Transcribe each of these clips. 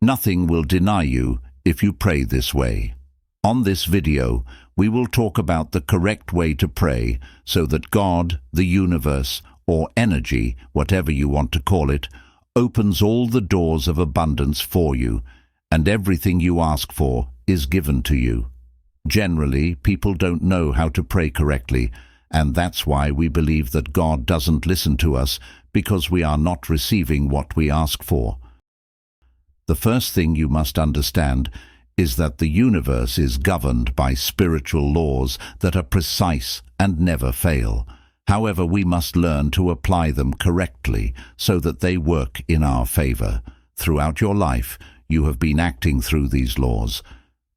Nothing will deny you if you pray this way. On this video, we will talk about the correct way to pray so that God, the universe, or energy, whatever you want to call it, opens all the doors of abundance for you, and everything you ask for is given to you. Generally, people don't know how to pray correctly, and that's why we believe that God doesn't listen to us, because we are not receiving what we ask for. The first thing you must understand is that the universe is governed by spiritual laws that are precise and never fail. However, we must learn to apply them correctly so that they work in our favor. Throughout your life, you have been acting through these laws,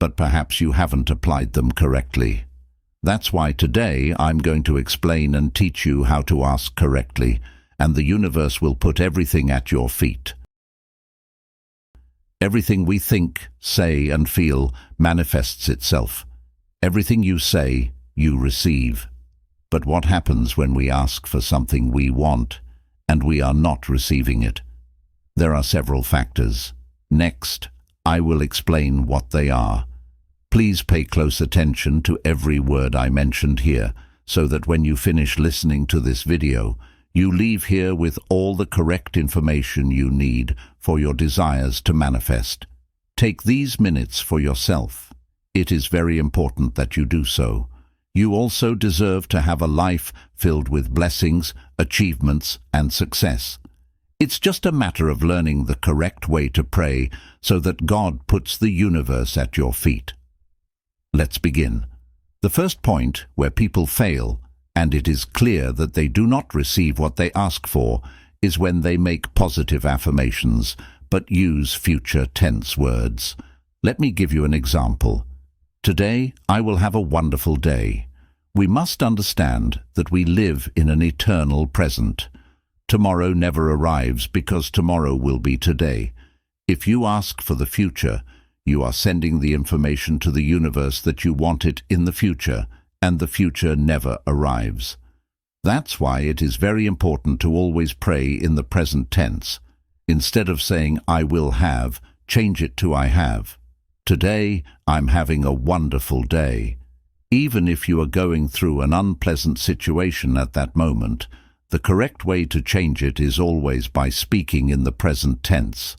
but perhaps you haven't applied them correctly. That's why today I'm going to explain and teach you how to ask correctly, and the universe will put everything at your feet. Everything we think, say, and feel manifests itself. Everything you say, you receive. But what happens when we ask for something we want, and we are not receiving it? There are several factors. Next, I will explain what they are. Please pay close attention to every word I mentioned here, so that when you finish listening to this video, you leave here with all the correct information you need for your desires to manifest. Take these minutes for yourself. It is very important that you do so. You also deserve to have a life filled with blessings, achievements, and success. It's just a matter of learning the correct way to pray so that God puts the universe at your feet. Let's begin. The first point where people fail, and it is clear that they do not receive what they ask for, is when they make positive affirmations but use future tense words. Let me give you an example. Today, I will have a wonderful day. We must understand that we live in an eternal present. Tomorrow never arrives because tomorrow will be today. If you ask for the future, you are sending the information to the universe that you want it in the future, and the future never arrives. That's why it is very important to always pray in the present tense. Instead of saying, I will have, change it to I have. Today, I'm having a wonderful day. Even if you are going through an unpleasant situation at that moment, the correct way to change it is always by speaking in the present tense.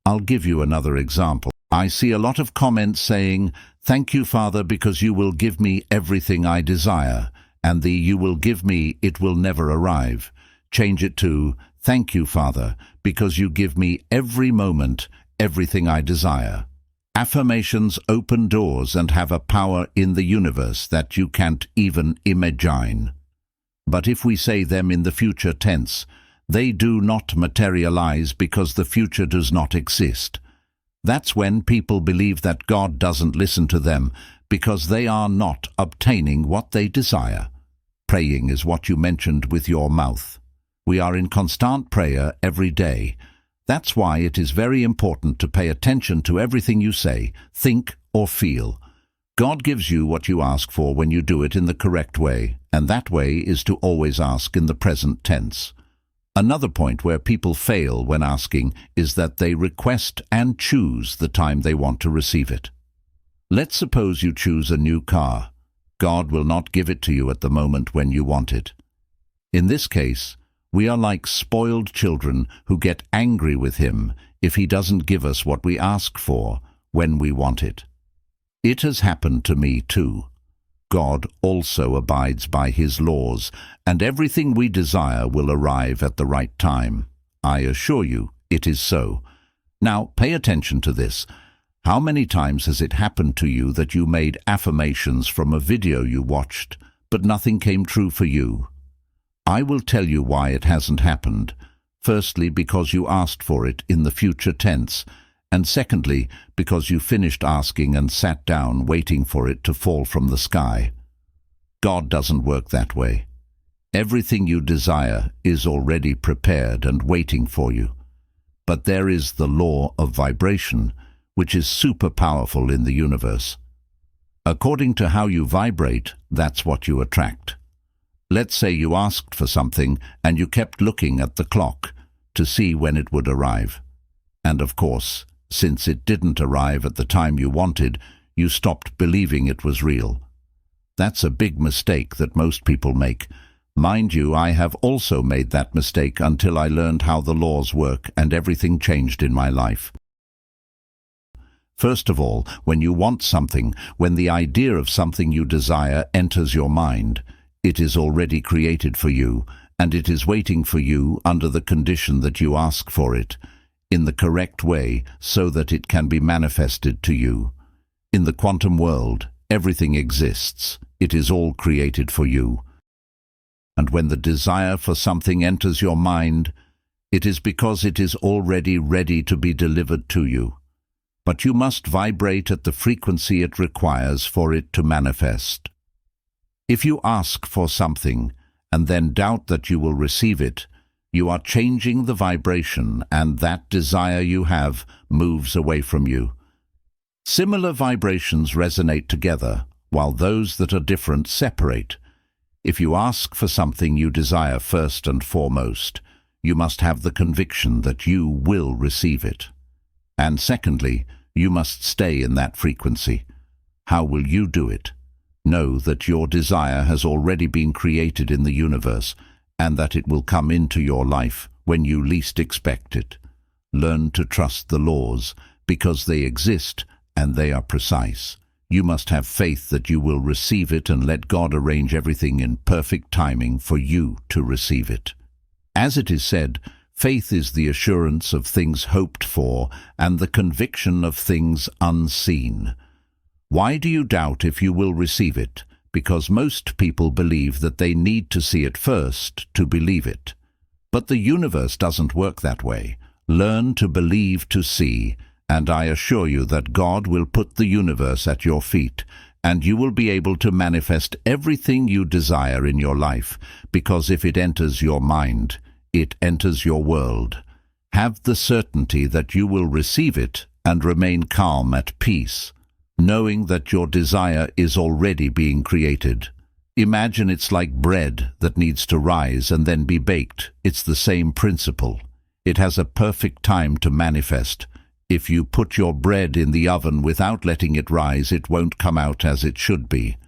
I'll give you another example. I see a lot of comments saying, thank you, Father, because you will give me everything I desire, and the you will give me, it will never arrive. Change it to, thank you, Father, because you give me every moment, everything I desire. Affirmations open doors and have a power in the universe that you can't even imagine. But if we say them in the future tense, they do not materialize because the future does not exist. That's when people believe that God doesn't listen to them because they are not obtaining what they desire. Praying is what you mentioned with your mouth. We are in constant prayer every day. That's why it is very important to pay attention to everything you say, think, or feel. God gives you what you ask for when you do it in the correct way, and that way is to always ask in the present tense. Another point where people fail when asking is that they request and choose the time they want to receive it. Let's suppose you choose a new car. God will not give it to you at the moment when you want it. In this case, we are like spoiled children who get angry with Him if He doesn't give us what we ask for when we want it. It has happened to me too. God also abides by His laws, and everything we desire will arrive at the right time. I assure you, it is so. Now, pay attention to this. How many times has it happened to you that you made affirmations from a video you watched, but nothing came true for you? I will tell you why it hasn't happened. Firstly, because you asked for it in the future tense, and secondly, because you finished asking and sat down waiting for it to fall from the sky. God doesn't work that way. Everything you desire is already prepared and waiting for you. But there is the law of vibration, which is super powerful in the universe. According to how you vibrate, that's what you attract. Let's say you asked for something and you kept looking at the clock to see when it would arrive. And of course, Since it didn't arrive at the time you wanted, you stopped believing it was real. That's a big mistake that most people make. Mind you, I have also made that mistake until I learned how the laws work and everything changed in my life. First of all, when you want something, when the idea of something you desire enters your mind, it is already created for you, and it is waiting for you under the condition that you ask for it, in the correct way, so that it can be manifested to you. In the quantum world, everything exists. It is all created for you. And when the desire for something enters your mind, it is because it is already ready to be delivered to you. But you must vibrate at the frequency it requires for it to manifest. If you ask for something and then doubt that you will receive it, you are changing the vibration, and that desire you have moves away from you. Similar vibrations resonate together, while those that are different separate. If you ask for something you desire first and foremost, you must have the conviction that you will receive it. And secondly, you must stay in that frequency. How will you do it? Know that your desire has already been created in the universe, and that it will come into your life when you least expect it. Learn to trust the laws, because they exist and they are precise. You must have faith that you will receive it and let God arrange everything in perfect timing for you to receive it. As it is said, faith is the assurance of things hoped for and the conviction of things unseen. Why do you doubt if you will receive it? Because most people believe that they need to see it first to believe it. But the universe doesn't work that way. Learn to believe to see, and I assure you that God will put the universe at your feet, and you will be able to manifest everything you desire in your life, because if it enters your mind, it enters your world. Have the certainty that you will receive it and remain calm at peace, knowing that your desire is already being created. Imagine it's like bread that needs to rise and then be baked. It's the same principle. It has a perfect time to manifest. If you put your bread in the oven without letting it rise, it won't come out as it should be.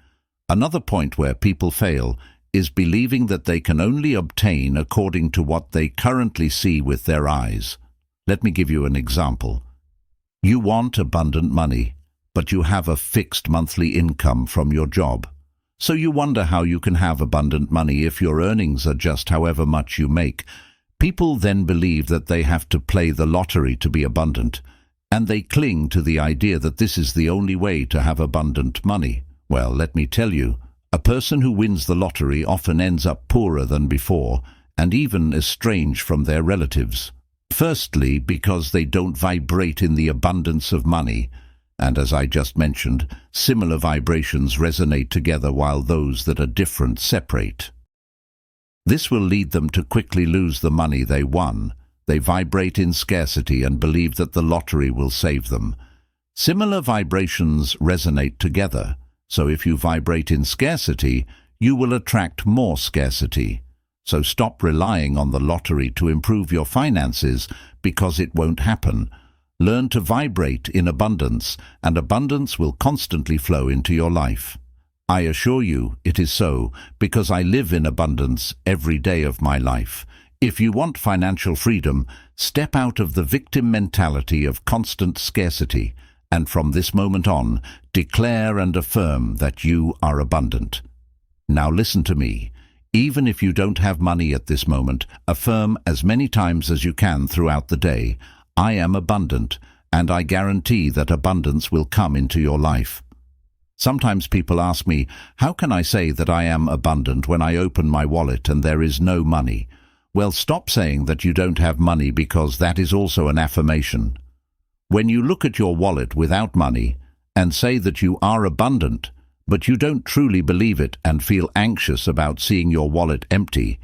Another point where people fail is believing that they can only obtain according to what they currently see with their eyes. Let me give you an example. You want abundant money, but you have a fixed monthly income from your job. So you wonder how you can have abundant money if your earnings are just however much you make. People then believe that they have to play the lottery to be abundant, and they cling to the idea that this is the only way to have abundant money. Well, let me tell you, a person who wins the lottery often ends up poorer than before, and even estranged from their relatives. Firstly, because they don't vibrate in the abundance of money, and as I just mentioned, similar vibrations resonate together while those that are different separate. This will lead them to quickly lose the money they won. They vibrate in scarcity and believe that the lottery will save them. Similar vibrations resonate together. So if you vibrate in scarcity, you will attract more scarcity. So stop relying on the lottery to improve your finances, because it won't happen. Learn to vibrate in abundance, and abundance will constantly flow into your life. I assure you it is so, because I live in abundance every day of my life. If you want financial freedom, step out of the victim mentality of constant scarcity, and from this moment on, declare and affirm that you are abundant. Now listen to me. Even if you don't have money at this moment, affirm as many times as you can throughout the day, I am abundant, and I guarantee that abundance will come into your life. Sometimes people ask me, how can I say that I am abundant when I open my wallet and there is no money? Well, stop saying that you don't have money, because that is also an affirmation. When you look at your wallet without money and say that you are abundant, but you don't truly believe it and feel anxious about seeing your wallet empty,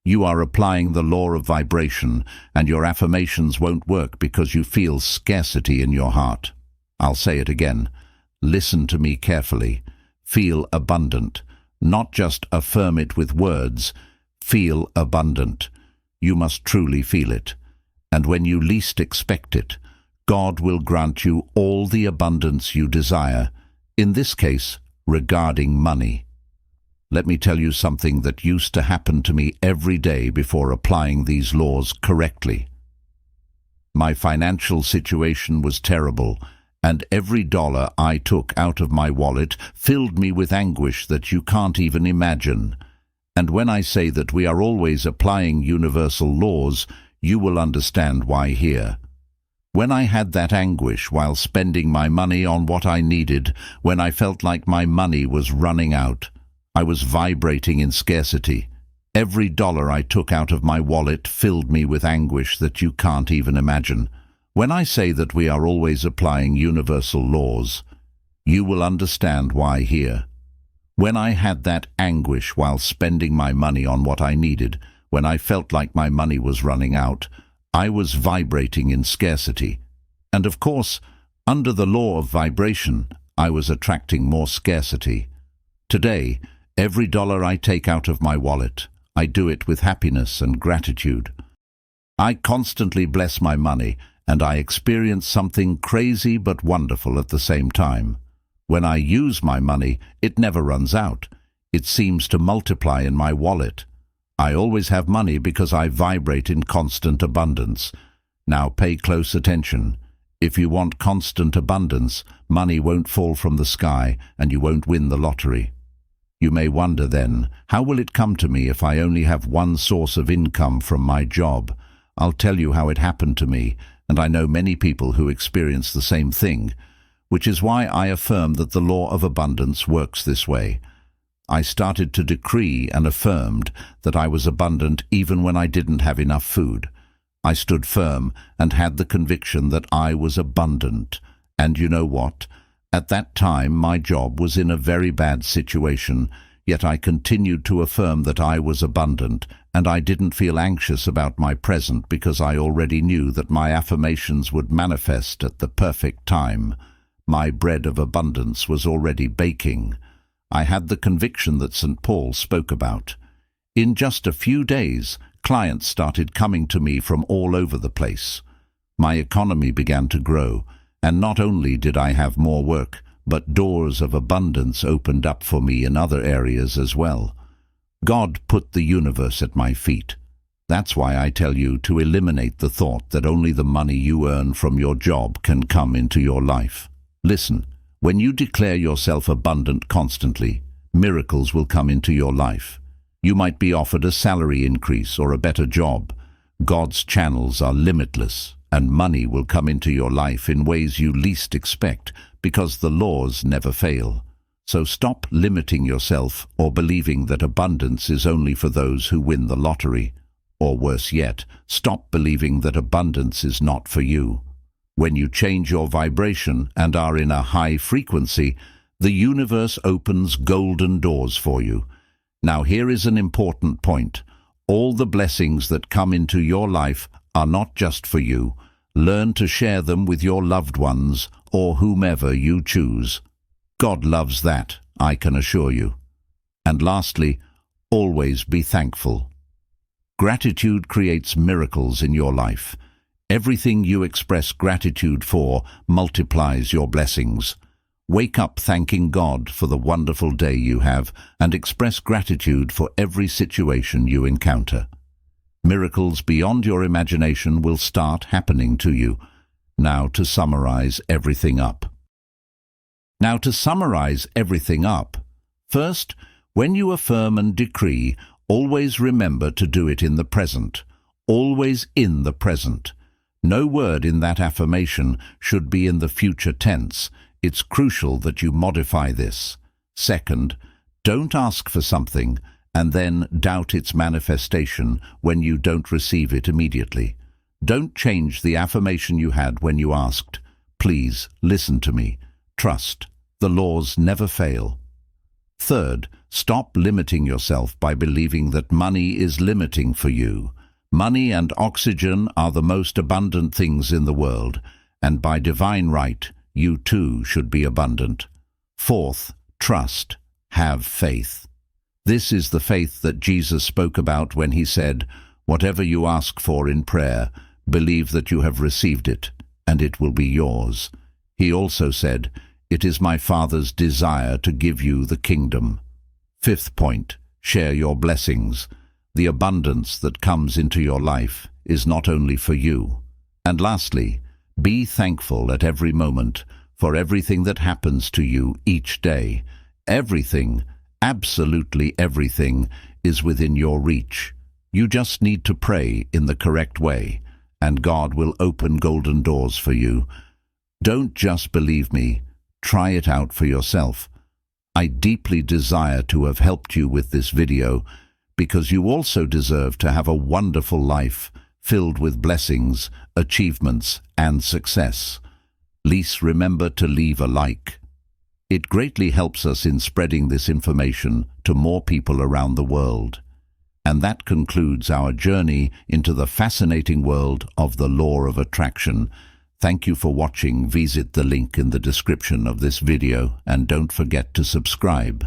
you are applying the law of vibration, and your affirmations won't work because you feel scarcity in your heart. I'll say it again. Listen to me carefully. Feel abundant. Not just affirm it with words. Feel abundant. You must truly feel it. And when you least expect it, God will grant you all the abundance you desire, in this case, regarding money. Let me tell you something that used to happen to me every day before applying these laws correctly. My financial situation was terrible, and every dollar I took out of my wallet filled me with anguish that you can't even imagine. And when I say that we are always applying universal laws, you will understand why here. When I had that anguish while spending my money on what I needed, when I felt like my money was running out, I was vibrating in scarcity. Every dollar I took out of my wallet filled me with anguish that you can't even imagine. When I say that we are always applying universal laws, you will understand why here. When I had that anguish while spending my money on what I needed, when I felt like my money was running out, I was vibrating in scarcity. And of course, under the law of vibration, I was attracting more scarcity. Today, every dollar I take out of my wallet, I do it with happiness and gratitude. I constantly bless my money, and I experience something crazy but wonderful at the same time. When I use my money, it never runs out. It seems to multiply in my wallet. I always have money because I vibrate in constant abundance. Now pay close attention. If you want constant abundance, money won't fall from the sky and you won't win the lottery. You may wonder then, how will it come to me if I only have one source of income from my job? I'll tell you how it happened to me, and I know many people who experience the same thing, which is why I affirm that the law of abundance works this way. I started to decree and affirmed that I was abundant even when I didn't have enough food. I stood firm and had the conviction that I was abundant. And you know what? At that time, my job was in a very bad situation, yet I continued to affirm that I was abundant, and I didn't feel anxious about my present because I already knew that my affirmations would manifest at the perfect time. My bread of abundance was already baking. I had the conviction that St. Paul spoke about. In just a few days, clients started coming to me from all over the place. My economy began to grow, and not only did I have more work, but doors of abundance opened up for me in other areas as well. God put the universe at my feet. That's why I tell you to eliminate the thought that only the money you earn from your job can come into your life. Listen, when you declare yourself abundant constantly, miracles will come into your life. You might be offered a salary increase or a better job. God's channels are limitless, and money will come into your life in ways you least expect because the laws never fail. So stop limiting yourself or believing that abundance is only for those who win the lottery. Or worse yet, stop believing that abundance is not for you. When you change your vibration and are in a high frequency, the universe opens golden doors for you. Now here is an important point. All the blessings that come into your life are not just for you. Learn to share them with your loved ones or whomever you choose. God loves that, I can assure you. And lastly, always be thankful. Gratitude creates miracles in your life. Everything you express gratitude for multiplies your blessings. Wake up thanking God for the wonderful day you have and express gratitude for every situation you encounter. Miracles beyond your imagination will start happening to you. Now to summarize everything up. First, when you affirm and decree, always remember to do it in the present. Always in the present. No word in that affirmation should be in the future tense. It's crucial that you modify this. Second, don't ask for something and then doubt its manifestation when you don't receive it immediately. Don't change the affirmation you had when you asked. Please, listen to me. Trust. The laws never fail. Third, stop limiting yourself by believing that money is limiting for you. Money and oxygen are the most abundant things in the world, and by divine right, you too should be abundant. Fourth, trust. Have faith. This is the faith that Jesus spoke about when he said, "Whatever you ask for in prayer, believe that you have received it, and it will be yours. He also said, "It is my Father's desire to give you the kingdom." Fifth point, share your blessings. The abundance that comes into your life is not only for you. And lastly, be thankful at every moment for everything that happens to you each day. Everything, absolutely everything, is within your reach. You just need to pray in the correct way, and God will open golden doors for you. Don't just believe me, try it out for yourself. I deeply desire to have helped you with this video, because you also deserve to have a wonderful life filled with blessings, achievements, and success. Please remember to leave a like. It greatly helps us in spreading this information to more people around the world. And that concludes our journey into the fascinating world of the law of attraction. Thank you for watching. Visit the link in the description of this video and don't forget to subscribe.